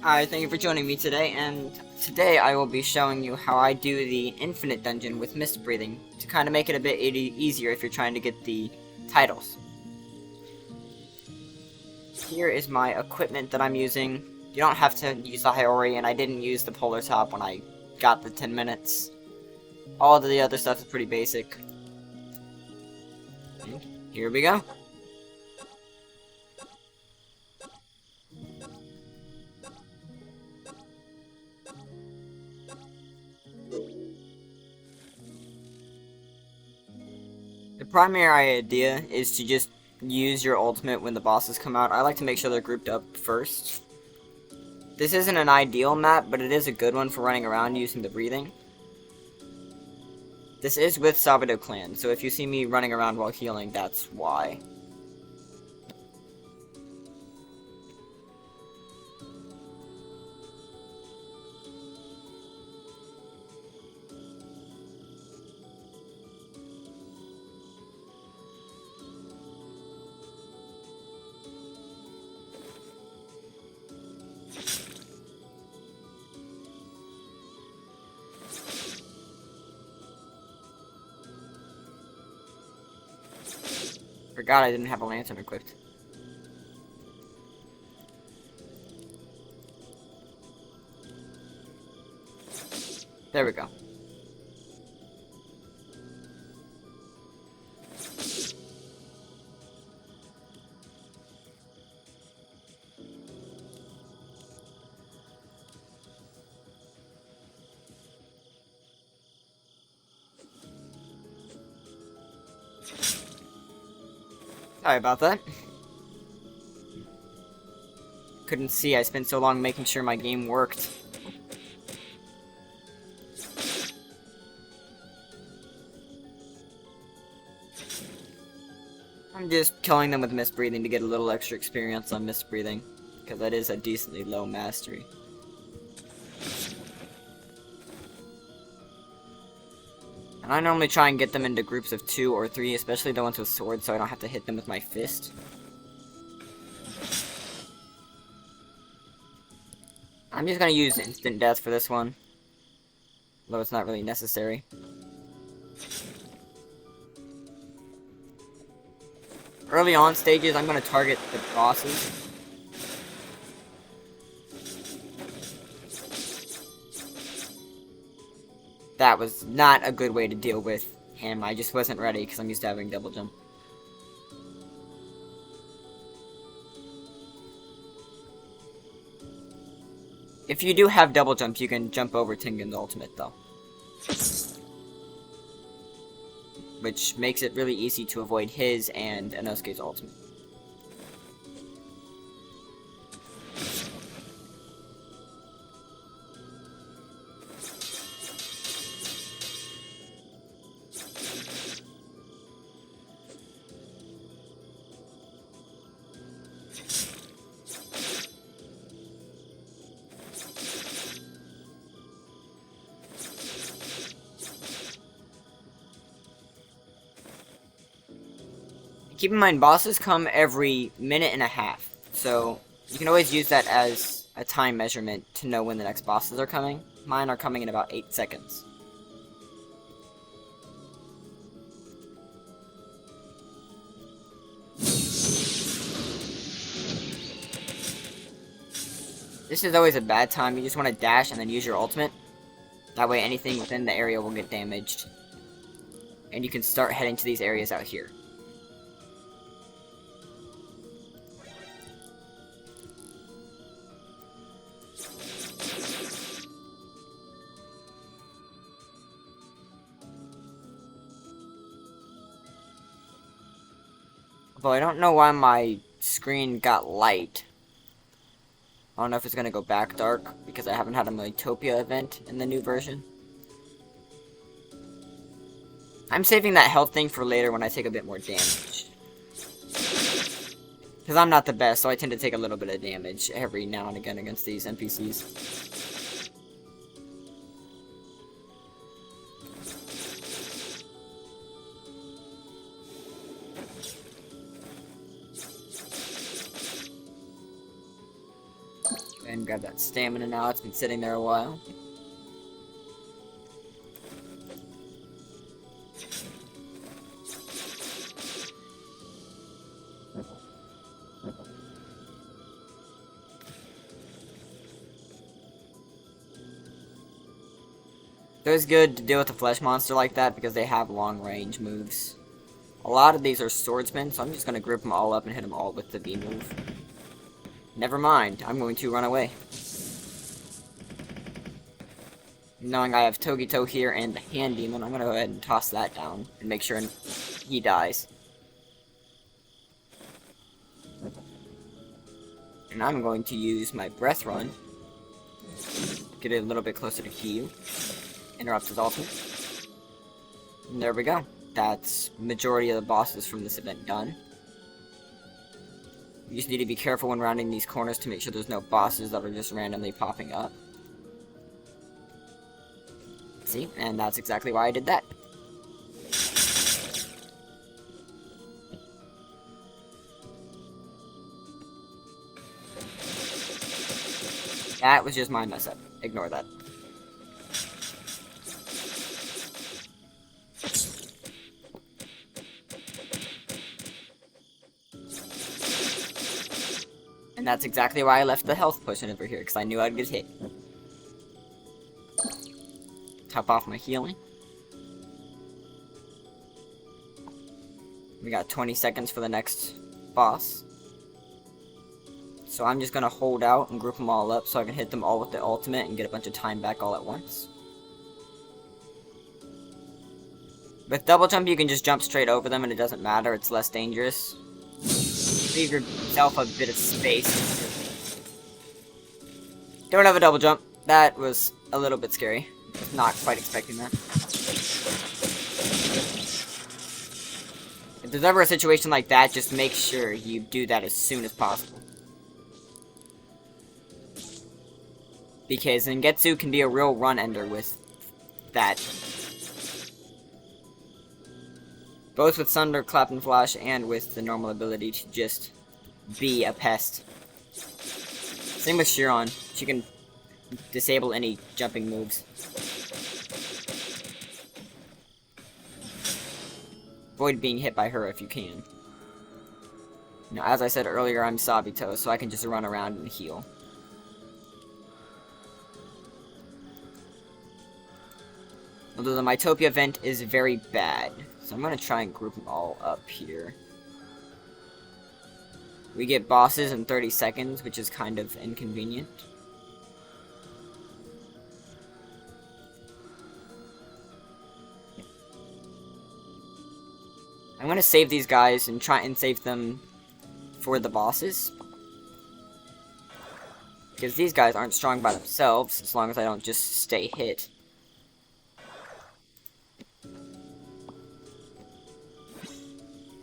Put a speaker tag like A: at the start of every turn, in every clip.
A: Hi, thank you for joining me today, and today I will be showing you how I do the infinite dungeon with mist breathing to kind of make it a bit easier if you're trying to get the titles. Here is my equipment that I'm using. You don't have to use the Haiori, and I didn't use the Polar Top when I got the 10 minutes. All of the other stuff is pretty basic. And here we go. The primary idea is to just use your ultimate when the bosses come out. I like to make sure they're grouped up first. This isn't an ideal map, but it is a good one for running around using the breathing. This is with Sabado Clan, so if you see me running around while healing, that's why. Forgot I didn't have a lantern equipped. There we go. Sorry about that. Couldn't see, I spent so long making sure my game worked. I'm just killing them with mist breathing to get a little extra experience on mist breathing, because that is a decently low mastery. And I normally try and get them into groups of 2 or 3, especially the ones with swords, so I don't have to hit them with my fist. I'm just gonna use instant death for this one, though it's not really necessary. Early on stages, I'm gonna target the bosses. That was not a good way to deal with him. I just wasn't ready because I'm used to having double jump. If you do have double jump, you can jump over Tengen's ultimate though. Which makes it really easy to avoid his and Inosuke's ultimate. Keep in mind, bosses come every minute and a half, so you can always use that as a time measurement to know when the next bosses are coming. Mine are coming in about 8 seconds. This is always a bad time. You just want to dash and then use your ultimate. That way anything within the area will get damaged. And you can start heading to these areas out here. Although I don't know why my screen got light. I don't know if it's gonna go back dark because I haven't had a Miitopia event in the new version. I'm saving that health thing for later when I take a bit more damage. Because I'm not the best, so I tend to take a little bit of damage every now and again against these NPCs. Okay. and grab that stamina now. It's been sitting there a while. It was good to deal with a flesh monster like that because they have long range moves. A lot of these are swordsmen, so I'm just going to group them all up and hit them all with the B move. Never mind, I'm going to run away. Knowing I have Togito here and the Hand Demon, I'm going to go ahead and toss that down and make sure he dies. And I'm going to use my Breath Run. Get it a little bit closer to Kyu. Interrupt his ultimate. And there we go. That's majority of the bosses from this event done. You just need to be careful when rounding these corners to make sure there's no bosses that are just randomly popping up. See? And that's exactly why I did that. That was just my mess up. Ignore that. And that's exactly why I left the health potion over here, because I knew I'd get hit. Top off my healing. We got 20 seconds for the next boss. So I'm just gonna hold out and group them all up so I can hit them all with the ultimate and get a bunch of time back all at once. With double jump you can just jump straight over them and it doesn't matter, it's less dangerous. Leave yourself a bit of space. Don't have a double jump. That was a little bit scary. Not quite expecting that. If there's ever a situation like that, just make sure you do that as soon as possible. Because Zangetsu can be a real run ender with that. Both with Thunderclap and Flash and with the normal ability to just be a pest. Same with Chiron. She can disable any jumping moves. Avoid being hit by her if you can. Now, as I said earlier, I'm Sabito, so I can just run around and heal. Although the Mytopia event is very bad. So I'm going to try and group them all up here. We get bosses in 30 seconds, which is kind of inconvenient. I'm going to save these guys and try and save them for the bosses. Because these guys aren't strong by themselves, as long as I don't just stay hit.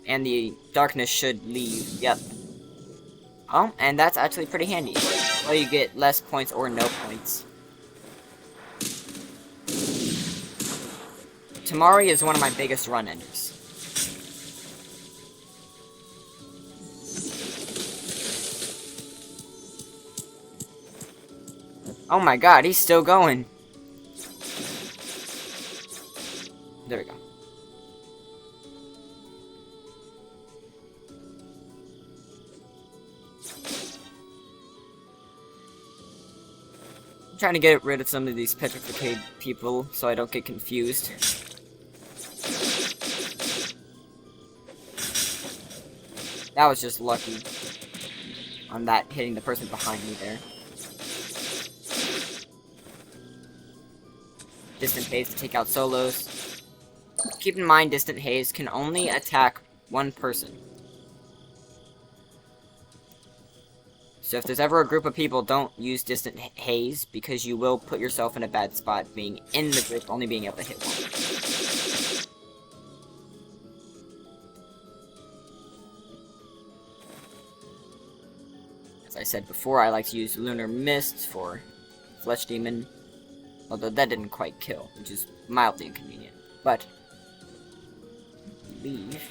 A: And the darkness should leave. Yep. Oh, and that's actually pretty handy. Well, you get less points or no points. Tamari is one of my biggest run enders. Oh my god, he's still going. There we go. I'm trying to get rid of some of these petrified people so I don't get confused. That was just lucky on that hitting the person behind me there. Distant Haze to take out solos. Keep in mind, Distant Haze can only attack one person. So if there's ever a group of people, don't use Distant Haze, because you will put yourself in a bad spot being in the group, only being able to hit one. As I said before, I like to use Lunar Mist for Flesh Demon. Although that didn't quite kill, which is mildly inconvenient. But leave.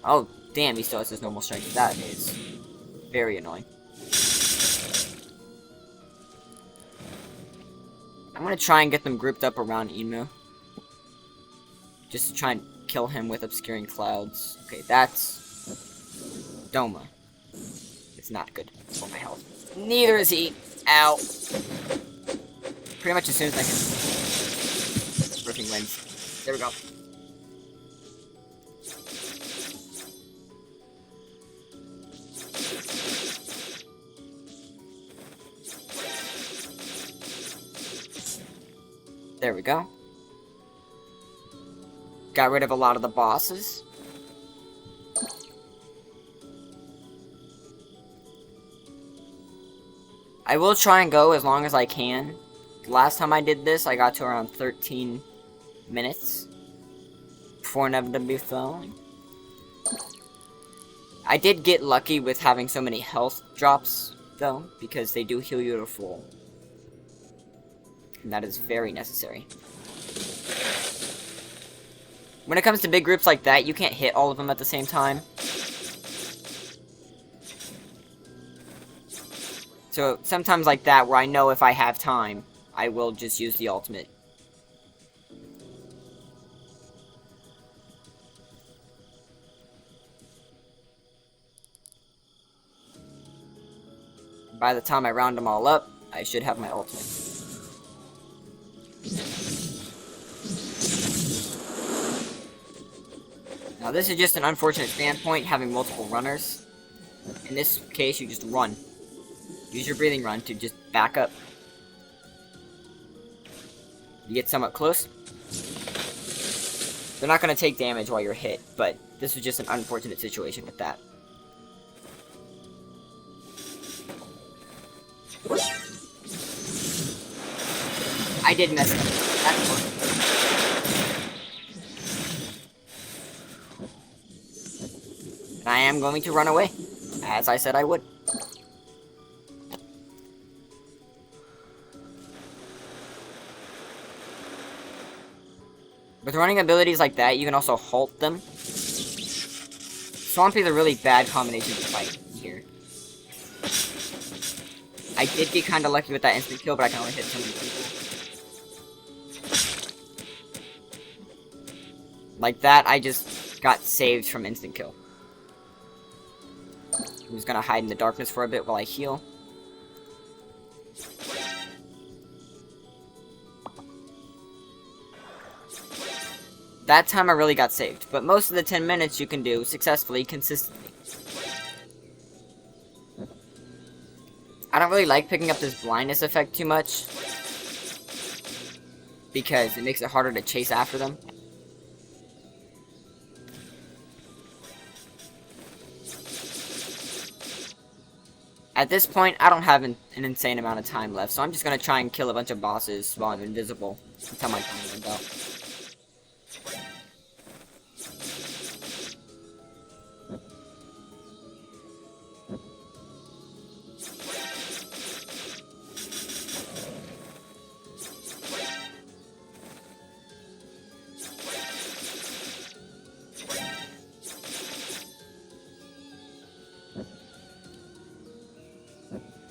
A: Oh, damn, he still has his normal strength. That is very annoying. I'm gonna try and get them grouped up around Emu. Just to try and kill him with obscuring clouds. Okay, that's Doma. It's not good for my health. Neither is he. Ow. Pretty much as soon as I can. Ripping wins. There we go. There we go. Got rid of a lot of the bosses. I will try and go as long as I can. Last time I did this, I got to around 13 minutes before inevitably fell. I did get lucky with having so many health drops, though, because they do heal you to full. And that is very necessary. When it comes to big groups like that, you can't hit all of them at the same time. So, sometimes like that, where I know if I have time, I will just use the ultimate. By the time I round them all up, I should have my ultimate. Now this is just an unfortunate standpoint, having multiple runners. In this case, you just run. Use your breathing run to just back up. You get somewhat close. They're not going to take damage while you're hit, but this was just an unfortunate situation with that. I did mess up. That's fine. And I am going to run away, as I said I would. With running abilities like that, you can also halt them. Swampy is a really bad combination to fight here. I did get kind of lucky with that instant kill, but I can only hit so many people. Like that, I just got saved from instant kill. I'm just gonna hide in the darkness for a bit while I heal. That time I really got saved, but most of the 10 minutes you can do successfully, consistently. I don't really like picking up this blindness effect too much, because it makes it harder to chase after them. At this point, I don't have an insane amount of time left, so I'm just gonna try and kill a bunch of bosses while I'm invisible until my time runs out.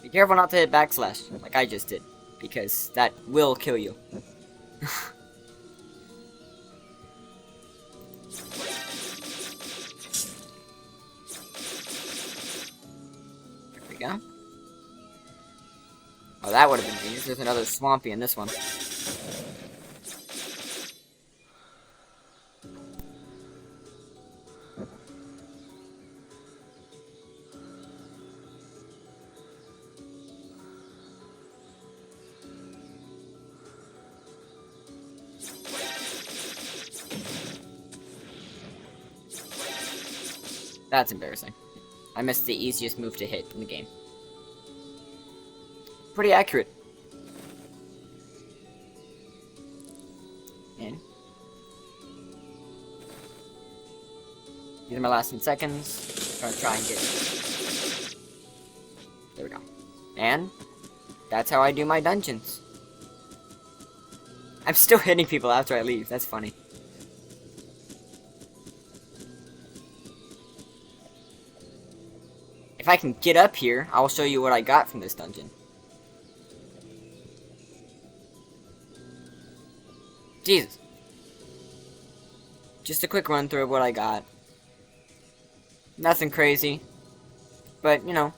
A: Be careful not to hit backslash, like I just did, because that will kill you. There we go. Oh, that would have been dangerous. There's another Swampy in this one. That's embarrassing. I missed the easiest move to hit in the game. Pretty accurate. And these are my last 10 seconds. I'm gonna try and get it. There we go. And that's how I do my dungeons. I'm still hitting people after I leave. That's funny. If I can get up here, I will show you what I got from this dungeon. Jesus. Just a quick run through of what I got. Nothing crazy. But, you know,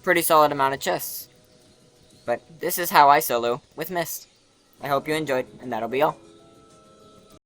A: pretty solid amount of chests. But this is how I solo with Mist. I hope you enjoyed, and that'll be all.